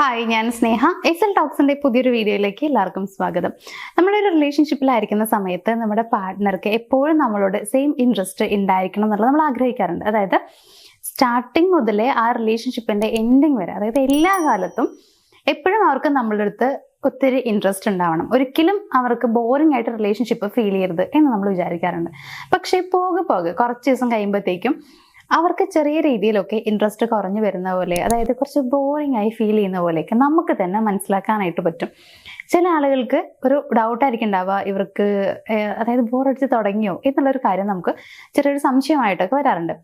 Hi, ഞാൻ സ്നേഹ. Excel ടോക്സിന്റെ പുതിയൊരു വീഡിയോയിലേക്ക് എല്ലാവർക്കും സ്വാഗതം. നമ്മളൊരു റിലേഷൻഷിപ്പിലായിരിക്കുന്ന സമയത്ത് നമ്മുടെ പാർട്ട്ണർക്ക് എപ്പോഴും നമ്മളോട് സെയിം ഇൻട്രസ്റ്റ് ഉണ്ടായിരിക്കണം എന്നുള്ളത് നമ്മൾ ആഗ്രഹിക്കാറുണ്ട്. അതായത് സ്റ്റാർട്ടിങ് മുതലേ ആ റിലേഷൻഷിപ്പിന്റെ എൻഡിങ് വരെ, അതായത് എല്ലാ കാലത്തും എപ്പോഴും അവർക്ക് നമ്മളുടെ അടുത്ത് ഒത്തിരി ഇൻട്രസ്റ്റ് ഉണ്ടാവണം. ഒരിക്കലും അവർക്ക് ബോറിംഗ് ആയിട്ട് റിലേഷൻഷിപ്പ് ഫീൽ ചെയ്യരുത് എന്ന് നമ്മൾ വിചാരിക്കാറുണ്ട്. പക്ഷേ പോകെ കുറച്ച് ദിവസം കഴിയുമ്പോഴത്തേക്കും അവർക്ക് ചെറിയ രീതിയിലൊക്കെ ഇൻട്രസ്റ്റ് കുറഞ്ഞു വരുന്ന പോലെ, അതായത് കുറച്ച് ബോറിംഗ് ആയി ഫീൽ ചെയ്യുന്ന പോലെയൊക്കെ നമുക്ക് തന്നെ മനസ്സിലാക്കാനായിട്ട് പറ്റും. ചില ആളുകൾക്ക് ഒരു ഡൗട്ടായിരിക്കും ഉണ്ടാവുക, ഇവർക്ക് അതായത് ബോറടിച്ച് തുടങ്ങിയോ എന്നുള്ളൊരു കാര്യം നമുക്ക് ചെറിയൊരു സംശയമായിട്ടൊക്കെ വരാറുണ്ട്.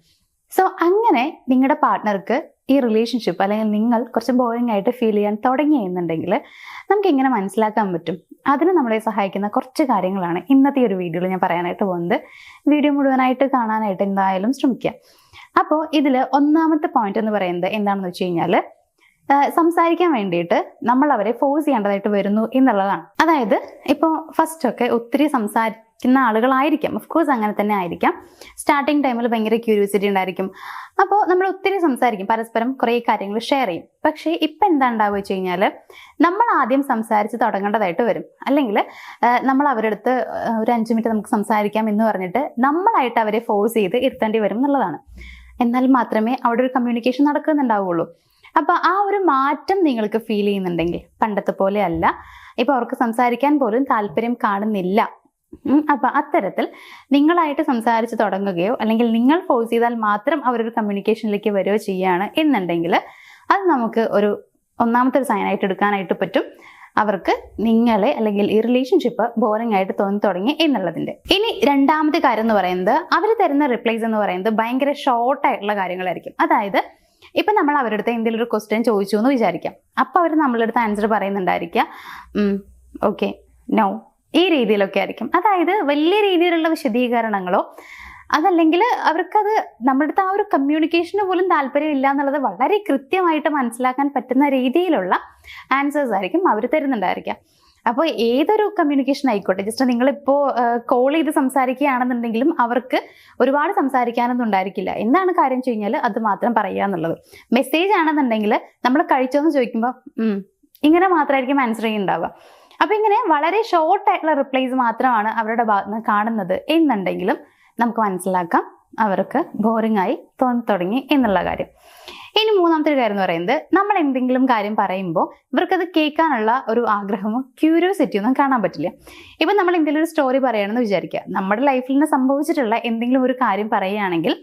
സോ അങ്ങനെ നിങ്ങളുടെ പാർട്ട്ണർക്ക് ഈ റിലേഷൻഷിപ്പ് അല്ലെങ്കിൽ നിങ്ങൾ കുറച്ച് ബോറിംഗ് ആയിട്ട് ഫീൽ ചെയ്യാൻ തുടങ്ങിയെന്നുണ്ടെങ്കിൽ നമുക്ക് എങ്ങനെ മനസ്സിലാക്കാൻ പറ്റും? അതിന് നമ്മളെ സഹായിക്കുന്ന കുറച്ച് കാര്യങ്ങളാണ് ഇന്നത്തെ ഒരു വീഡിയോയിൽ ഞാൻ പറയാനായിട്ട് പോകുന്നത്. വീഡിയോ മുഴുവനായിട്ട് കാണാനായിട്ട് എന്തായാലും ശ്രമിക്കുക. അപ്പോൾ ഇതിൽ ഒന്നാമത്തെ പോയിന്റ് എന്ന് പറയുന്നത് എന്താണെന്ന് വെച്ച് കഴിഞ്ഞാൽ, സംസാരിക്കാൻ വേണ്ടിയിട്ട് നമ്മൾ അവരെ ഫോഴ്സ് ചെയ്യേണ്ടതായിട്ട് വരുന്നു എന്നുള്ളതാണ്. അതായത് ഇപ്പോൾ ഫസ്റ്റ് ഒക്കെ ഒത്തിരി സംസാരിക്കുന്ന ആളുകളായിരിക്കാം, ഓഫ് കോഴ്സ് അങ്ങനെ തന്നെ ആയിരിക്കാം. സ്റ്റാർട്ടിങ് ടൈമിൽ ഭയങ്കര ക്യൂരിയോസിറ്റി ഉണ്ടായിരിക്കും. അപ്പോൾ നമ്മൾ ഒത്തിരി സംസാരിക്കും, പരസ്പരം കുറേ കാര്യങ്ങൾ ഷെയർ ചെയ്യും. പക്ഷേ ഇപ്പം എന്താ ഉണ്ടാവുക വെച്ച് കഴിഞ്ഞാൽ, നമ്മൾ ആദ്യം സംസാരിച്ച് തുടങ്ങേണ്ടതായിട്ട് വരും. അല്ലെങ്കിൽ നമ്മൾ അവരുടെ അടുത്ത് ഒരു 5 മിനിറ്റ് നമുക്ക് സംസാരിക്കാം എന്ന് പറഞ്ഞിട്ട് നമ്മളായിട്ട് അവരെ ഫോഴ്സ് ചെയ്ത് ഇരുത്തേണ്ടി വരും എന്നുള്ളതാണ്. എന്നാൽ മാത്രമേ അവിടെ ഒരു കമ്മ്യൂണിക്കേഷൻ നടക്കുന്നുണ്ടാവുള്ളൂ. അപ്പൊ ആ ഒരു മാറ്റം നിങ്ങൾക്ക് ഫീൽ ചെയ്യുന്നുണ്ടെങ്കിൽ, പണ്ടത്തെ പോലെ അല്ല, ഇപ്പൊ അവർക്ക് സംസാരിക്കാൻ പോലും താല്പര്യം കാണുന്നില്ല, അപ്പൊ അത്തരത്തിൽ നിങ്ങളായിട്ട് സംസാരിച്ച് തുടങ്ങുകയോ അല്ലെങ്കിൽ നിങ്ങൾ ഫോഴ്സ് ചെയ്താൽ മാത്രം അവരൊരു കമ്മ്യൂണിക്കേഷനിലേക്ക് വരികയോ ചെയ്യാണ് എന്നുണ്ടെങ്കിൽ അത് നമുക്ക് ഒരു ഒന്നാമത്തെ ഒരു സൈനായിട്ട് എടുക്കാനായിട്ട് പറ്റും. അവർക്ക് നിങ്ങളെ അല്ലെങ്കിൽ ഈ റിലേഷൻഷിപ്പ് ബോറിംഗ് ആയിട്ട് തോന്നി തുടങ്ങി എന്നുള്ളതിന്റെ. ഇനി രണ്ടാമത്തെ കാര്യം എന്ന് പറയുന്നത്, അവർ തരുന്ന റിപ്ലൈസ് എന്ന് പറയുന്നത് ഭയങ്കര ഷോർട്ട് ആയിട്ടുള്ള കാര്യങ്ങളായിരിക്കും. അതായത് ഇപ്പൊ നമ്മൾ അവരുടെ അടുത്ത് എന്തെങ്കിലും ഒരു ക്വസ്റ്റ്യൻ ചോദിച്ചു എന്ന് വിചാരിക്കാം. അപ്പൊ അവർ നമ്മളുടെ അടുത്ത് ആൻസർ പറയുന്നുണ്ടായിരിക്കുക ഓക്കെ, നോ, ഈ രീതിയിലൊക്കെ ആയിരിക്കും. അതായത് വലിയ രീതിയിലുള്ള വിശദീകരണങ്ങളോ അതല്ലെങ്കിൽ അവർക്കത് നമ്മുടെ അടുത്ത് ആ ഒരു കമ്മ്യൂണിക്കേഷന് പോലും താല്പര്യം ഇല്ല എന്നുള്ളത് വളരെ കൃത്യമായിട്ട് മനസ്സിലാക്കാൻ പറ്റുന്ന രീതിയിലുള്ള ആൻസേഴ്സ് ആയിരിക്കും അവർ തരുന്നുണ്ടായിരിക്കാം. അപ്പോൾ ഏതൊരു കമ്മ്യൂണിക്കേഷൻ ആയിക്കോട്ടെ, ജസ്റ്റ് നിങ്ങളിപ്പോൾ കോൾ ചെയ്ത് സംസാരിക്കുകയാണെന്നുണ്ടെങ്കിലും അവർക്ക് ഒരുപാട് സംസാരിക്കാനൊന്നും ഉണ്ടായിരിക്കില്ല. എന്താണ് കാര്യം വെച്ച് കഴിഞ്ഞാൽ അത് മാത്രം പറയുക എന്നുള്ളത്. മെസ്സേജ് ആണെന്നുണ്ടെങ്കിൽ നമ്മൾ കഴിച്ചോന്ന് ചോദിക്കുമ്പോൾ ഇങ്ങനെ മാത്രമായിരിക്കും ആൻസർ ചെയ്യുന്നുണ്ടാവുക. അപ്പൊ ഇങ്ങനെ വളരെ ഷോർട്ട് ആയിട്ടുള്ള റിപ്ലൈസ് മാത്രമാണ് അവരുടെ ഭാഗത്ത് നിന്ന് കാണുന്നത് എന്നുണ്ടെങ്കിലും നമുക്ക് മനസ്സിലാക്കാം അവർക്ക് ബോറിംഗ് ആയി തോന്നി തുടങ്ങി എന്നുള്ള കാര്യം. ഇനി മൂന്നാമത്തെ ഒരു കാര്യം എന്ന് പറയുന്നത്, നമ്മൾ എന്തെങ്കിലും കാര്യം പറയുമ്പോൾ ഇവർക്കത് കേൾക്കാനുള്ള ഒരു ആഗ്രഹമോ ക്യൂരിയോസിറ്റിയോ ഒന്നും കാണാൻ പറ്റില്ല. ഇപ്പം നമ്മൾ എന്തെങ്കിലും ഒരു സ്റ്റോറി പറയുകയാണെന്ന് വിചാരിക്കുക. നമ്മുടെ ലൈഫിൽ നിന്ന് സംഭവിച്ചിട്ടുള്ള എന്തെങ്കിലും ഒരു കാര്യം പറയുകയാണെങ്കിൽ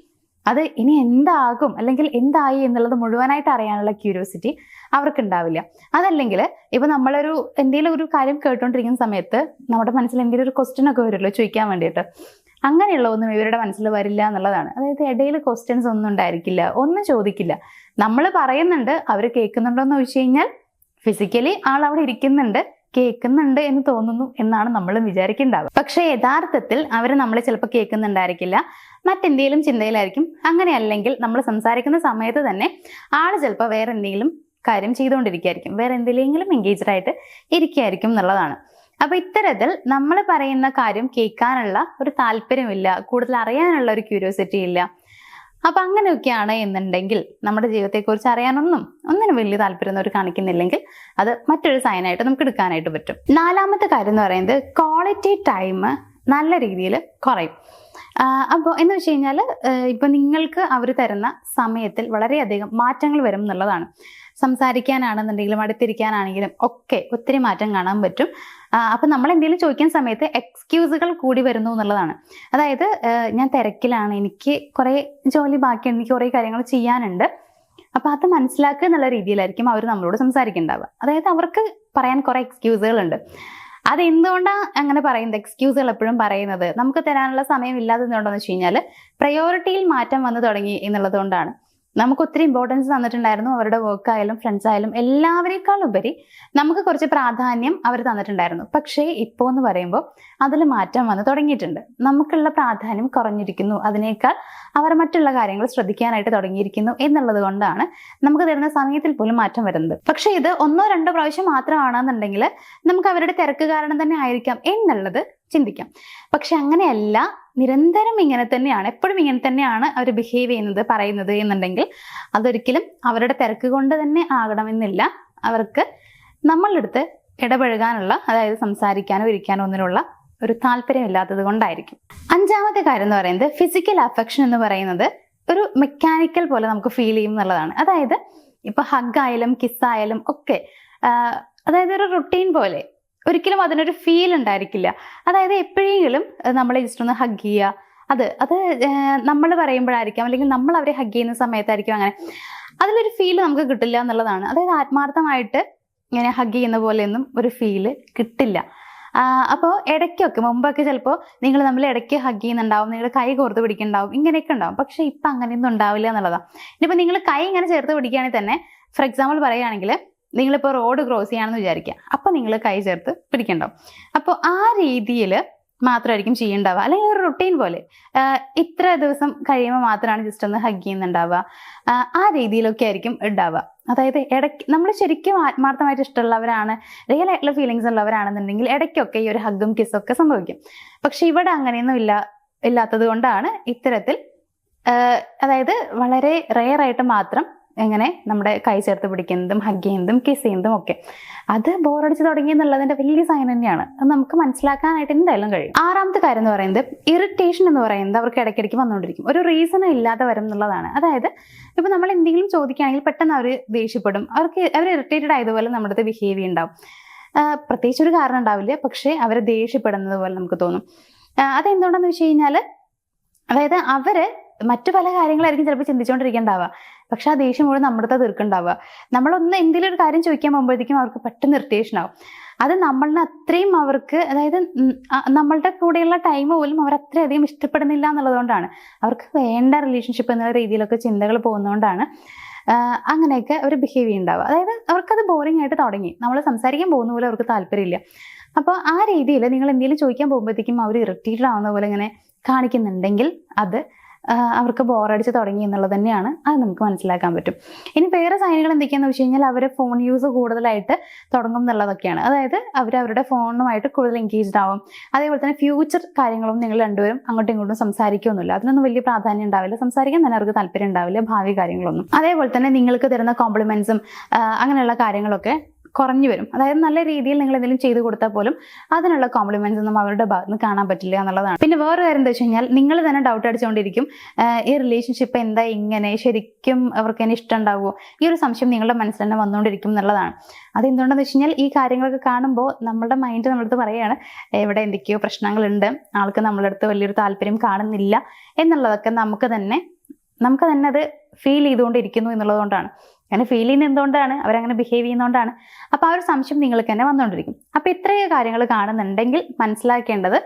അത് ഇനി എന്താകും അല്ലെങ്കിൽ എന്തായി എന്നുള്ളത് മുഴുവനായിട്ട് അറിയാനുള്ള ക്യൂരിയോസിറ്റി അവർക്കുണ്ടാവില്ല. അതല്ലെങ്കിൽ ഇപ്പം നമ്മളൊരു എന്തെങ്കിലും ഒരു കാര്യം കേട്ടുകൊണ്ടിരിക്കുന്ന സമയത്ത് നമ്മുടെ മനസ്സിൽ എന്തെങ്കിലും ഒരു ക്വസ്റ്റ്യൻ ഒക്കെ വരുമല്ലോ ചോദിക്കാൻ വേണ്ടിയിട്ട്, അങ്ങനെയുള്ള ഒന്നും ഇവരുടെ മനസ്സിൽ വരില്ല എന്നുള്ളതാണ്. അതായത് ഇടയിൽ ക്വസ്റ്റ്യൻസ് ഒന്നും ഉണ്ടായിരിക്കില്ല, ഒന്നും ചോദിക്കില്ല. നമ്മൾ പറയുന്നുണ്ട്, അവർ കേൾക്കുന്നുണ്ടോ എന്ന് ചോദിച്ചു കഴിഞ്ഞാൽ ഫിസിക്കലി ആൾ അവിടെ ഇരിക്കുന്നുണ്ട്, കേൾക്കുന്നുണ്ട് എന്ന് തോന്നുന്നു എന്നാണ് നമ്മൾ വിചാരിക്കേണ്ടാവുക. പക്ഷെ യഥാർത്ഥത്തിൽ അവർ നമ്മളെ ചിലപ്പോൾ കേൾക്കുന്നുണ്ടായിരിക്കില്ല, മറ്റെന്തെങ്കിലും ചിന്തയിലായിരിക്കും. അങ്ങനെ അല്ലെങ്കിൽ നമ്മൾ സംസാരിക്കുന്ന സമയത്ത് തന്നെ ആൾ ചിലപ്പോൾ വേറെ എന്തെങ്കിലും കാര്യം ചെയ്തുകൊണ്ടിരിക്കുകയായിരിക്കും, വേറെ എന്തെങ്കിലും എൻഗേജ്ഡ് ആയിട്ട് ഇരിക്കുകയായിരിക്കും എന്നുള്ളതാണ്. അപ്പൊ ഇത്തരത്തിൽ നമ്മൾ പറയുന്ന കാര്യം കേൾക്കാനുള്ള ഒരു താല്പര്യമില്ല, കൂടുതൽ അറിയാനുള്ള ഒരു ക്യൂരിയോസിറ്റി ഇല്ല. അപ്പൊ അങ്ങനെയൊക്കെയാണ് എന്നുണ്ടെങ്കിൽ, നമ്മുടെ ജീവിതത്തെക്കുറിച്ച് ഒന്നിനും വലിയ താല്പര്യം അവർ കാണിക്കുന്നില്ലെങ്കിൽ അത് മറ്റൊരു സൈനായിട്ട് നമുക്ക് എടുക്കാനായിട്ട് പറ്റും. നാലാമത്തെ കാര്യം എന്ന് പറയുന്നത്, ക്വാളിറ്റി ടൈം നല്ല രീതിയിൽ കുറയും. അപ്പോൾ എന്ന് വെച്ച് കഴിഞ്ഞാൽ, ഇപ്പൊ നിങ്ങൾക്ക് അവർ തരുന്ന സമയത്തിൽ വളരെയധികം മാറ്റങ്ങൾ വരും എന്നുള്ളതാണ്. സംസാരിക്കാനാണെന്നുണ്ടെങ്കിലും അടുത്തിരിക്കാനാണെങ്കിലും ഒക്കെ ഒത്തിരി മാറ്റം കാണാൻ പറ്റും. അപ്പൊ നമ്മൾ എന്തെങ്കിലും ചോദിക്കുന്ന സമയത്ത് എക്സ്ക്യൂസുകൾ കൂടി വരുന്നു എന്നുള്ളതാണ്. അതായത് ഞാൻ തിരക്കിലാണ്, എനിക്ക് കുറെ ജോലി ബാക്കിയുണ്ട്, എനിക്ക് കുറെ കാര്യങ്ങൾ ചെയ്യാനുണ്ട്, അപ്പൊ അത് മനസ്സിലാക്കുക എന്നുള്ള രീതിയിലായിരിക്കും അവർ നമ്മളോട് സംസാരിക്കുന്നുണ്ടാവുക. അതായത് അവർക്ക് പറയാൻ കുറെ എക്സ്ക്യൂസുകൾ ഉണ്ട്. അതെന്തുകൊണ്ടാണ് അങ്ങനെ പറയുന്നത്, എക്സ്ക്യൂസുകൾ എപ്പോഴും പറയുന്നത്? നമുക്ക് തരാനുള്ള സമയം ഇല്ലാത്തതുകൊണ്ടെന്ന് വെച്ച് കഴിഞ്ഞാൽ പ്രയോറിറ്റിയിൽ മാറ്റം വന്നു തുടങ്ങി എന്നുള്ളത് കൊണ്ടാണ്. നമുക്ക് ഒത്തിരി ഇമ്പോർട്ടൻസ് തന്നിട്ടുണ്ടായിരുന്നു, അവരുടെ വർക്ക് ആയാലും ഫ്രണ്ട്സ് ആയാലും എല്ലാവരേക്കാൾ ഉപരി നമുക്ക് കുറച്ച് പ്രാധാന്യം അവർ തന്നിട്ടുണ്ടായിരുന്നു. പക്ഷേ ഇപ്പോൾ എന്ന് പറയുമ്പോൾ അതിൽ മാറ്റം വന്ന് തുടങ്ങിയിട്ടുണ്ട്. നമുക്കുള്ള പ്രാധാന്യം കുറഞ്ഞിരിക്കുന്നു, അതിനേക്കാൾ അവർ മറ്റുള്ള കാര്യങ്ങൾ ശ്രദ്ധിക്കാനായിട്ട് തുടങ്ങിയിരിക്കുന്നു എന്നുള്ളത് കൊണ്ടാണ് നമുക്ക് തരുന്ന സമയത്തിൽ പോലും മാറ്റം വരുന്നത്. പക്ഷെ ഇത് 1-2 പ്രാവശ്യം മാത്രമാണെന്നുണ്ടെങ്കിൽ നമുക്ക് അവരുടെ തിരക്ക് കാരണം തന്നെ ആയിരിക്കാം എന്നുള്ളത് ചിന്തിക്കാം. പക്ഷെ അങ്ങനെയല്ല, നിരന്തരം ഇങ്ങനെ തന്നെയാണ്, എപ്പോഴും ഇങ്ങനെ തന്നെയാണ് അവർ ബിഹേവ് ചെയ്യുന്നത്, പറയുന്നത് എന്നുണ്ടെങ്കിൽ അതൊരിക്കലും അവരുടെ തിരക്ക് കൊണ്ട് തന്നെ ആകണമെന്നില്ല. അവർക്ക് നമ്മളുടെ അടുത്ത് ഇടപഴകാനുള്ള, അതായത് സംസാരിക്കാനോ ഇരിക്കാനോ ഒന്നിനുള്ള ഒരു താല്പര്യമില്ലാത്തത് കൊണ്ടായിരിക്കും. അഞ്ചാമത്തെ കാര്യം എന്ന് പറയുന്നത് ഫിസിക്കൽ അഫെക്ഷൻ എന്ന് പറയുന്നത് ഒരു മെക്കാനിക്കൽ പോലെ നമുക്ക് ഫീൽ ചെയ്യും എന്നുള്ളതാണ്. അതായത് ഇപ്പൊ ഹഗ് ആയാലും കിസ്സായാലും ഒക്കെ അതായത് ഒരു റുട്ടീൻ പോലെ, ഒരിക്കലും അതിനൊരു ഫീൽ ഉണ്ടായിരിക്കില്ല. അതായത് എപ്പോഴെങ്കിലും നമ്മളെ ജസ്റ്റ് ഒന്ന് ഹഗ് ചെയ്യുക, അത് നമ്മൾ പറയുമ്പോഴായിരിക്കാം, അല്ലെങ്കിൽ നമ്മൾ അവരെ ഹഗ് ചെയ്യുന്ന സമയത്തായിരിക്കും അങ്ങനെ അതിലൊരു ഫീൽ നമുക്ക് കിട്ടില്ല എന്നുള്ളതാണ്. അതായത് ആത്മാർത്ഥമായിട്ട് ഇങ്ങനെ ഹഗ് ചെയ്യുന്ന പോലെയൊന്നും ഒരു ഫീല് കിട്ടില്ല. അപ്പോൾ ഇടയ്ക്കൊക്കെ മുമ്പൊക്കെ ചിലപ്പോൾ നിങ്ങൾ നമ്മൾ ഇടയ്ക്ക് ഹഗ് ചെയ്യുന്നുണ്ടാവും, നിങ്ങൾ കൈ കോർത്ത് പിടിക്കുന്നുണ്ടാവും, ഇങ്ങനെയൊക്കെ ഉണ്ടാവും. പക്ഷെ ഇപ്പം അങ്ങനെയൊന്നും ഉണ്ടാവില്ല എന്നുള്ളതാണ്. ഇനിയിപ്പോൾ നിങ്ങൾ കൈ ഇങ്ങനെ ചേർത്ത് പിടിക്കുകയാണെങ്കിൽ തന്നെ, ഫോർ എക്സാമ്പിൾ പറയുകയാണെങ്കിൽ നിങ്ങളിപ്പോൾ റോഡ് ക്രോസ് ചെയ്യുകയാണെന്ന് വിചാരിക്കുക, അപ്പോൾ നിങ്ങൾ കൈ ചേർത്ത് പിടിക്കണ്ടാവും. അപ്പോൾ ആ രീതിയിൽ മാത്രമായിരിക്കും ചെയ്യണ്ടാവുക. അല്ലെങ്കിൽ ഒരു റുട്ടീൻ പോലെ ഇത്ര ദിവസം കഴിയുമ്പോൾ മാത്രമാണ് ജസ്റ്റ് ഒന്ന് ഹഗ് ചെയ്യുന്നുണ്ടാവുക. ആ രീതിയിലൊക്കെ ആയിരിക്കും ഉണ്ടാവുക. അതായത് ഇടയ്ക്ക് നമ്മൾ ശരിക്കും ആത്മാർത്ഥമായിട്ട് ഇഷ്ടമുള്ളവരാണ്, റിയൽ ആയിട്ടുള്ള ഫീലിങ്സ് ഉള്ളവരാണെന്നുണ്ടെങ്കിൽ ഇടയ്ക്കൊക്കെ ഈ ഒരു ഹഗ്ഗും കിസ്സും ഒക്കെ സംഭവിക്കും. പക്ഷെ ഇവിടെ അങ്ങനെയൊന്നും ഇല്ലാത്തത് കൊണ്ടാണ് ഇത്തരത്തിൽ അതായത് വളരെ റെയർ ആയിട്ട് മാത്രം എങ്ങനെ നമ്മുടെ കൈ ചേർത്ത് പിടിക്കുന്നതും ഹഗ് ചെയ്യുന്നതും കിസ് ചെയ്യുന്നതും ഒക്കെ അത് ബോറടിച്ച് തുടങ്ങി എന്നുള്ളതിന്റെ വലിയ സൈൻ തന്നെയാണ്. അത് നമുക്ക് മനസ്സിലാക്കാനായിട്ട് എന്തായാലും കഴിയും. ആറാമത്തെ കാര്യം എന്ന് പറയുന്നത് ഇറിറ്റേഷൻ എന്ന് പറയുന്നത് അവർക്ക് ഇടയ്ക്കിടയ്ക്ക് വന്നുകൊണ്ടിരിക്കും, ഒരു റീസൺ ഇല്ലാതെ വരും എന്നുള്ളതാണ്. അതായത് ഇപ്പൊ നമ്മൾ എന്തെങ്കിലും ചോദിക്കുകയാണെങ്കിൽ പെട്ടെന്ന് അവർ ദേഷ്യപ്പെടും, അവർ ഇറിറ്റേറ്റഡ് ആയതുപോലെ നമ്മുടെ അടുത്ത് ബിഹേവ് ചെയ്യുന്നുണ്ടാവും. പ്രത്യേകിച്ച് ഒരു കാരണം ഉണ്ടാവില്ല, പക്ഷെ അവർ ദേഷ്യപ്പെടുന്നത് പോലെ നമുക്ക് തോന്നും. അതെന്തുകൊണ്ടാന്ന് വെച്ച് കഴിഞ്ഞാൽ അതായത് അവര് മറ്റു പല കാര്യങ്ങളായിരിക്കും ചിലപ്പോൾ ചിന്തിച്ചുകൊണ്ടിരിക്കേണ്ടാവുക, പക്ഷെ ആ ദേഷ്യം മുഴുവൻ നമ്മുടെ അടുത്ത് തീർക്കുന്നുണ്ടാവുക. നമ്മളൊന്ന് എന്തെങ്കിലും ഒരു കാര്യം ചോദിക്കാൻ പോകുമ്പോഴത്തേക്കും അവർക്ക് പെട്ടെന്ന് ഇറിറ്റേഷൻ ആവും. അത് നമ്മളിനെ അത്രയും അവർക്ക്, അതായത് നമ്മളുടെ കൂടെയുള്ള ടൈം പോലും അവർ അത്രയധികം ഇഷ്ടപ്പെടുന്നില്ല എന്നുള്ളതുകൊണ്ടാണ്, അവർക്ക് വേണ്ട റിലേഷൻഷിപ്പ് എന്നുള്ള രീതിയിലൊക്കെ ചിന്തകൾ പോകുന്നതുകൊണ്ടാണ് അങ്ങനെയൊക്കെ അവർ ബിഹേവ് ചെയ്യുന്നുണ്ടാവുക. അതായത് അവർക്കത് ബോറിംഗ് ആയിട്ട് തുടങ്ങി, നമ്മൾ സംസാരിക്കാൻ പോകുന്ന പോലെ അവർക്ക് താല്പര്യമില്ല. അപ്പോൾ ആ രീതിയിൽ നിങ്ങൾ എന്തെങ്കിലും ചോദിക്കാൻ പോകുമ്പോഴത്തേക്കും അവർ ഇറിറ്റേറ്റഡ് ആവുന്ന പോലെ ഇങ്ങനെ കാണിക്കുന്നുണ്ടെങ്കിൽ അത് അവർക്ക് ബോറടിച്ച് തുടങ്ങി എന്നുള്ളത് തന്നെയാണ്. അത് നമുക്ക് മനസ്സിലാക്കാൻ പറ്റും. ഇനി വേറെ സൈനുകൾ എന്തൊക്കെയാണെന്ന് വെച്ച് കഴിഞ്ഞാൽ അവർ ഫോൺ യൂസ് കൂടുതലായിട്ട് തുടങ്ങും എന്നുള്ളതൊക്കെയാണ്. അതായത് അവരുടെ ഫോണുമായിട്ട് കൂടുതൽ എൻഗേജ്ഡ് ആവും. അതേപോലെ തന്നെ ഫ്യൂച്ചർ കാര്യങ്ങളും നിങ്ങൾ രണ്ടുപേരും അങ്ങോട്ടും ഇങ്ങോട്ടും സംസാരിക്കുകയൊന്നുമില്ല, അതിനൊന്നും വലിയ പ്രാധാന്യം ഉണ്ടാവില്ല, സംസാരിക്കാൻ തന്നെ അവർക്ക് താല്പര്യം ഉണ്ടാവില്ല, ഭാവി കാര്യങ്ങളൊന്നും. അതേപോലെ തന്നെ നിങ്ങൾക്ക് തരുന്ന കോംപ്ലിമെന്റ്സും അങ്ങനെയുള്ള കാര്യങ്ങളൊക്കെ കുറഞ്ഞു വരും. അതായത് നല്ല രീതിയിൽ നിങ്ങൾ എന്തെങ്കിലും ചെയ്തു കൊടുത്താൽ പോലും അതിനുള്ള കോംപ്ലിമെന്റ്സ് ഒന്നും അവരുടെ ഭാഗത്ത് നിന്ന് കാണാൻ പറ്റില്ല എന്നുള്ളതാണ്. പിന്നെ വേറെ കാര്യം എന്താ വെച്ച് കഴിഞ്ഞാൽ നിങ്ങൾ തന്നെ ഡൗട്ട് അടിച്ചുകൊണ്ടിരിക്കും, ഈ റിലേഷൻഷിപ്പ് എന്താ ഇങ്ങനെ, ശരിക്കും അവർക്ക് തന്നെ ഇഷ്ടം ഉണ്ടാവുമോ, ഈ ഒരു സംശയം നിങ്ങളുടെ മനസ്സിൽ തന്നെ വന്നുകൊണ്ടിരിക്കും എന്നുള്ളതാണ്. അതെന്തുകൊണ്ടെന്ന് വെച്ച് കഴിഞ്ഞാൽ ഈ കാര്യങ്ങളൊക്കെ കാണുമ്പോൾ നമ്മുടെ മൈൻഡ് നമ്മളടുത്ത് പറയുകയാണ് ഇവിടെ എന്തൊക്കെയോ പ്രശ്നങ്ങളുണ്ട്, ആൾക്ക് നമ്മളുടെ അടുത്ത് വലിയൊരു താല്പര്യം കാണുന്നില്ല എന്നുള്ളതൊക്കെ നമുക്ക് തന്നെ അത് ഫീൽ ചെയ്തുകൊണ്ടിരിക്കുന്നു എന്നുള്ളതുകൊണ്ടാണ്. അങ്ങനെ ഫീൽ ചെയ്യുന്നത് എന്തുകൊണ്ടാണ്, അവരങ്ങനെ ബിഹേവ് ചെയ്യുന്നതുകൊണ്ടാണ്. അപ്പോൾ ആ ഒരു സംശയം നിങ്ങൾക്ക് തന്നെ വന്നുകൊണ്ടിരിക്കും. അപ്പോൾ ഇത്രയും കാര്യങ്ങൾ കാണുന്നുണ്ടെങ്കിൽ മനസ്സിലാക്കേണ്ടത്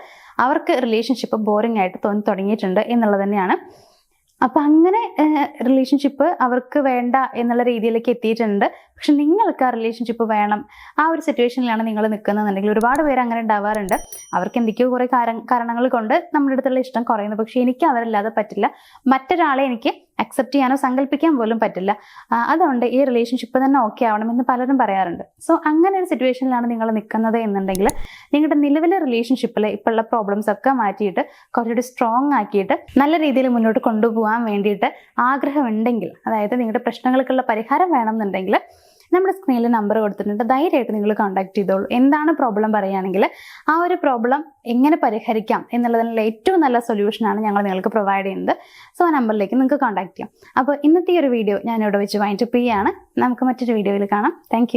അവർക്ക് റിലേഷൻഷിപ്പ് ബോറിംഗ് ആയിട്ട് തുടങ്ങിയിട്ടുണ്ട് എന്നുള്ളത് തന്നെയാണ്. അപ്പം അങ്ങനെ റിലേഷൻഷിപ്പ് അവർക്ക് വേണ്ട എന്നുള്ള രീതിയിലേക്ക് എത്തിയിട്ടുണ്ട്. പക്ഷെ നിങ്ങൾക്ക് ആ റിലേഷൻഷിപ്പ് വേണം, ആ ഒരു സിറ്റുവേഷനിലാണ് നിങ്ങൾ നിൽക്കുന്നതെന്നുണ്ടെങ്കിൽ, ഒരുപാട് പേര് അങ്ങനെ ഉണ്ടാവാറുണ്ട്. അവർക്ക് എന്തൊക്കെയോ കുറേ കാരണങ്ങൾ കൊണ്ട് നമ്മുടെ അടുത്തുള്ള ഇഷ്ടം കുറയുന്നു, പക്ഷെ എനിക്ക് അവരല്ലാതെ പറ്റില്ല, മറ്റൊരാളെ എനിക്ക് അക്സെപ്റ്റ് ചെയ്യാനോ സങ്കല്പിക്കാൻ പോലും പറ്റില്ല, അതുകൊണ്ട് ഈ റിലേഷൻഷിപ്പ് തന്നെ ഓക്കെ ആവണമെന്ന് പലരും പറയാറുണ്ട്. സോ അങ്ങനെ ഒരു സിറ്റുവേഷനിലാണ് നിങ്ങൾ നിൽക്കുന്നത് എന്നുണ്ടെങ്കിൽ നിങ്ങളുടെ നിലവിലെ റിലേഷൻഷിപ്പിൽ ഇപ്പോൾ ഉള്ള പ്രോബ്ലംസ് ഒക്കെ മാറ്റിയിട്ട് കുറച്ചുകൂടി സ്ട്രോങ് ആക്കിയിട്ട് നല്ല രീതിയിൽ മുന്നോട്ട് കൊണ്ടുപോകാൻ വേണ്ടിയിട്ട് ആഗ്രഹമുണ്ടെങ്കിൽ, അതായത് നിങ്ങളുടെ പ്രശ്നങ്ങൾക്കുള്ള പരിഹാരം വേണമെന്നുണ്ടെങ്കിൽ നമ്മുടെ സ്ക്രീനിൽ നമ്പർ കൊടുത്തിട്ടുണ്ട്, ധൈര്യമായിട്ട് നിങ്ങൾ കോൺടാക്ട് ചെയ്തോളൂ. എന്താണ് പ്രോബ്ലം പറയുകയാണെങ്കിൽ ആ ഒരു പ്രോബ്ലം എങ്ങനെ പരിഹരിക്കാം എന്നുള്ളതിനുള്ള ഏറ്റവും നല്ല സൊല്യൂഷനാണ് ഞങ്ങൾ നിങ്ങൾക്ക് പ്രൊവൈഡ് ചെയ്യുന്നത്. സോ ആ നമ്പറിലേക്ക് നിങ്ങൾക്ക് കോൺടാക്ട് ചെയ്യാം. അപ്പോൾ ഇന്നത്തെ ഈ ഒരു വീഡിയോ ഞാനിവിടെ വെച്ച് വൈൻഡപ്പ് ചെയ്യുകയാണ്. നമുക്ക് മറ്റൊരു വീഡിയോയിൽ കാണാം. താങ്ക്